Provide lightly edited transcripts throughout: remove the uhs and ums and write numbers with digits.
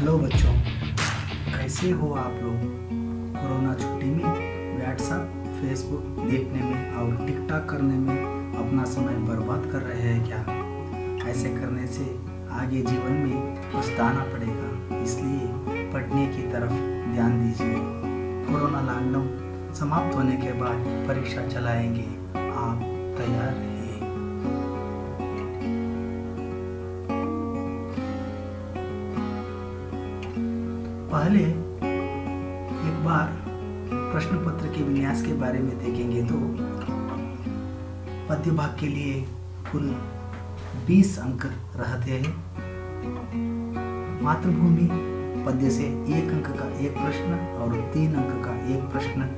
Hello बच्चों, कैसे हो आप लोग। कोरोना छुट्टी में व्हाट्सएप फेसबुक देखने में और टिकटॉक करने में अपना समय बर्बाद कर रहे हैं क्या। ऐसे करने से आगे जीवन में पछताना पड़ेगा, इसलिए पढ़ने की तरफ ध्यान दीजिए। कोरोना लॉकडाउन समाप्त होने के बाद परीक्षा चलाएंगे, आप तैयार रहिए। पहले एक बार प्रश्न पत्र के विन्यास के बारे में देखेंगे तो पद्य भाग के लिए कुल 20 अंक रहते हैं। मातृभूमि पद्य से 1 अंक का एक प्रश्न और 3 अंक का एक प्रश्न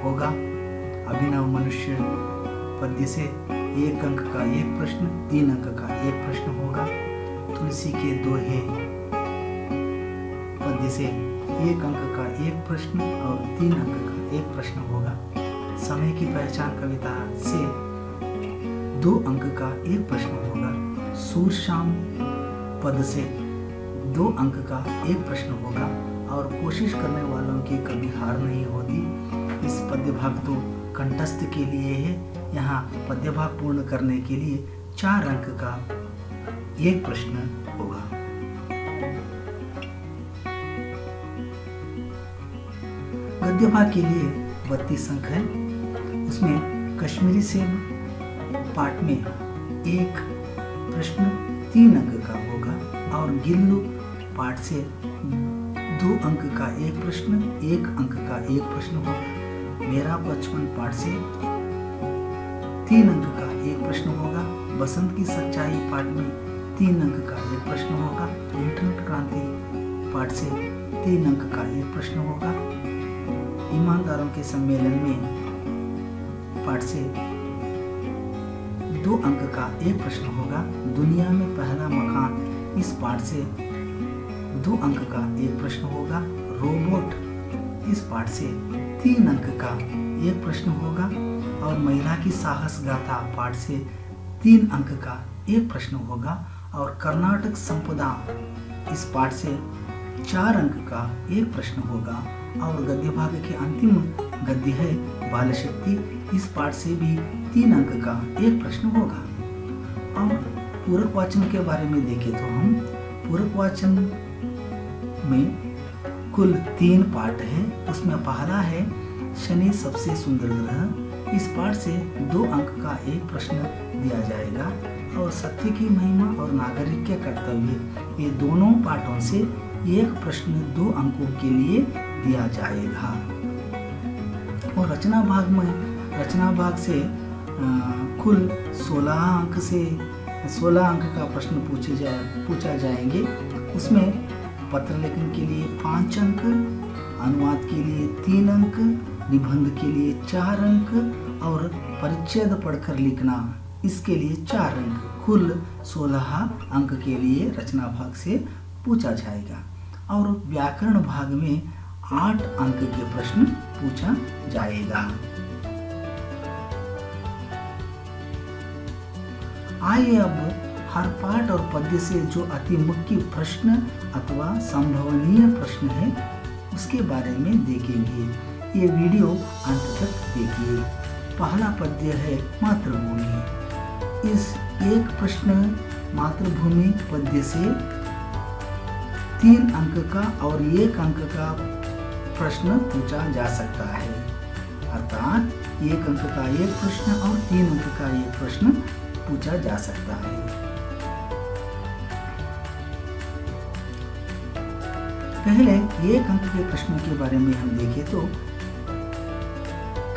होगा। अभिनव मनुष्य पद्य से 1 अंक का एक प्रश्न, 3 अंक का एक प्रश्न होगा। तुलसी के दोहे पद्य से 1 अंक का एक प्रश्न और 3 अंक का एक प्रश्न होगा। समय की पहचान कविता से 2 अंक का एक प्रश्न होगा। सूर शाम पद से 2 अंक का एक प्रश्न होगा और कोशिश करने वालों की कभी हार नहीं होती। इस पद्य भाग तो कंठस्थ के लिए है। यहाँ पद्य भाग पूर्ण करने के लिए 4 अंक का एक प्रश्न होगा। गद्य भाग के लिए 32 अंक है। उसमें कश्मीरी सेब पाठ में 1 प्रश्न 3 अंक का होगा और गिल्लू पाठ से 2 अंक का एक प्रश्न, 1 अंक का एक प्रश्न होगा। मेरा बचपन पाठ से 3 अंक का एक प्रश्न होगा। बसंत की सच्चाई पाठ में 3 अंक का एक प्रश्न होगा। इंटरनेट क्रांति पाठ से 3 अंक का एक प्रश्न होगा। ईमानदारों के सम्मेलन में पाठ से 2 अंक का एक प्रश्न होगा। दुनिया में पहला मकान इस पाठ से 2 अंक का एक प्रश्न होगा। रोबोट इस पाठ से 3 अंक का एक प्रश्न होगा और महिला की साहस गाथा पाठ से 3 अंक का एक प्रश्न होगा और कर्नाटक संपदा इस पाठ से 4 अंक का एक प्रश्न होगा। और गद्य भाग के अंतिम गद्य है बाल शक्ति। इस पाठ से भी 3 अंक का एक प्रश्न होगा। और पूरक वाचन के बारे में देखें तो हम पूरक वाचन में कुल 3 पाठ है। उसमें पहला है शनि सबसे सुंदर ग्रह। इस पाठ से 2 अंक का एक प्रश्न दिया जाएगा। और सत्य की महिमा और नागरिक के कर्तव्य, ये दोनों पाठों से एक प्रश्न 2 अंकों के लिए दिया जाएगा। और रचना भाग से कुल 16 अंक का प्रश्न पूछा जाएंगे। उसमें पत्र लेखन के लिए 5 अंक, अनुवाद के लिए 3 अंक, निबंध के लिए 4 अंक और परिच्छेद पढ़कर लिखना इसके लिए 4 अंक। कुल 16 अंक के लिए रचना भाग से पूछा जाएगा। और व्याकरण भाग में 8 अंक के प्रश्न पूछा जाएगा। आइए अब हर पाठ और पद्य से जो अति मुख्य प्रश्न अथवा संभवनीय प्रश्न है उसके बारे में देखेंगे। ये वीडियो अंत तक देखिए। पहला पद्य है मातृभूमि। इस एक प्रश्न मातृभूमि पद्य से 3 अंक का और 1 अंक का प्रश्न पूछा जा सकता है। अर्थात 1 अंक का एक प्रश्न और 3 अंक का एक प्रश्न पूछा जा सकता है। पहले 1 अंक के प्रश्न के बारे में हम देखें तो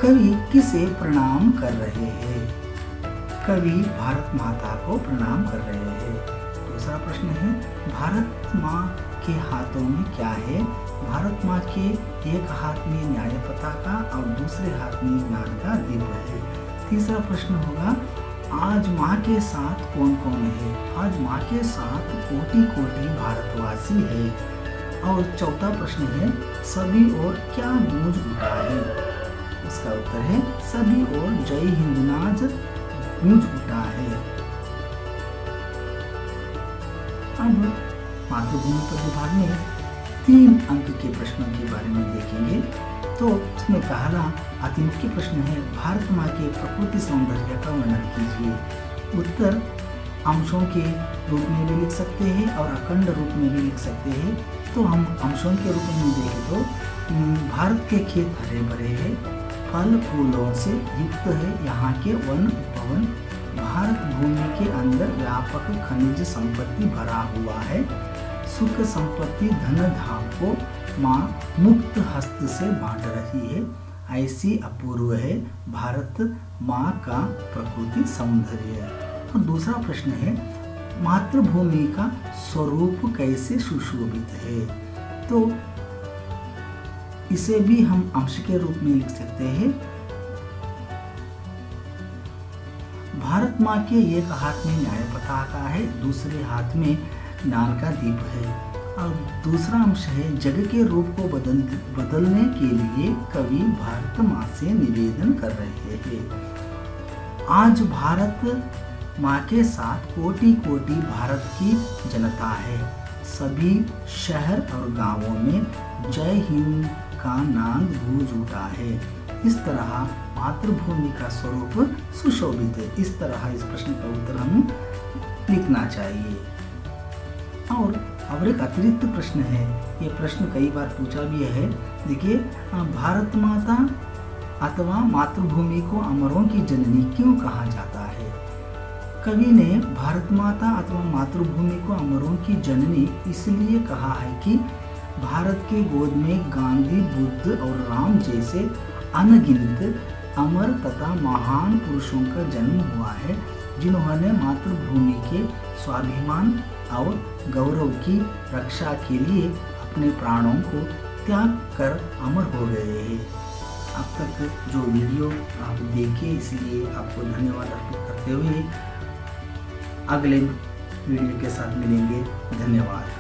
कवि किसे प्रणाम कर रहे हैं। कवि भारत माता को प्रणाम कर रहे हैं। दूसरा प्रश्न है भारत माँ के हाथों में क्या है। भारत माँ के एक हाथ में न्याय पताका और दूसरे हाथ में ज्ञान का दीप है। तीसरा प्रश्न होगा आज माँ के साथ कौन कौन है। आज माँ के साथ कोटि कोटि भारतवासी है। और चौथा प्रश्न है सभी और क्या गूंज उठा है। इसका उत्तर है सभी और जय हिंद नाज गूंज उठा है। अब मातृभूमि पद्य भाग में 3 अंक के प्रश्नों के बारे में देखेंगे। तो उसमें पहला अति मुख्य प्रश्न है, भारत माँ के प्रकृति सौंदर्य का वर्णन कीजिए। उत्तर अंशों के रूप में भी लिख सकते हैं और अखंड रूप में भी लिख सकते हैं। तो हम अंशों के रूप में देखें तो भारत के खेत हरे भरे हैं, फल फूलों से युक्त है, यहाँ के वन उपवन, भारत भूमि के अंदर व्यापक खनिज संपत्ति भरा हुआ है, सुख संपत्ति धन धाम को माँ मुक्त हस्त से बांट रही है, ऐसी अपूर्व है भारत माँ का प्रकृति सौंदर्य। और दूसरा प्रश्न है, मातृभूमि का स्वरूप कैसे सुशोभित है। तो इसे भी हम अंश के रूप में लिख सकते हैं। भारत माँ के एक हाथ में न्याय पताका है, दूसरे हाथ में ज्ञान का दीप है। और दूसरा अंश है, जग के रूप को बदलने के लिए कवि भारत माँ से निवेदन कर रहे हैं। आज भारत माँ के साथ कोटि कोटि भारत की जनता है, सभी शहर और गांवों में जय हिंद का नाद गूंज उठा है। इस तरह मातृभूमि का स्वरूप सुशोभित है। इस तरह इस प्रश्न का उत्तर हम लिखना चाहिए। और एक अतिरिक्त प्रश्न है, ये प्रश्न कई बार पूछा भी है। देखिए, भारत माता अथवा मातृभूमि को अमरों की जननी क्यों कहा जाता है। कवि ने भारत माता अथवा मातृभूमि को अमरों की जननी इसलिए कहा है कि भारत के गोद में गांधी, बुद्ध और राम जैसे अनगिनत अमर तथा महान पुरुषों का जन्म हुआ है, जिन्होंने मातृभूमि के स्वाभिमान और गौरव की रक्षा के लिए अपने प्राणों को त्याग कर अमर हो गए हैं। अब तक जो वीडियो आप देखे, इसलिए आपको धन्यवाद अर्पित करते हुए अगले वीडियो के साथ मिलेंगे। धन्यवाद।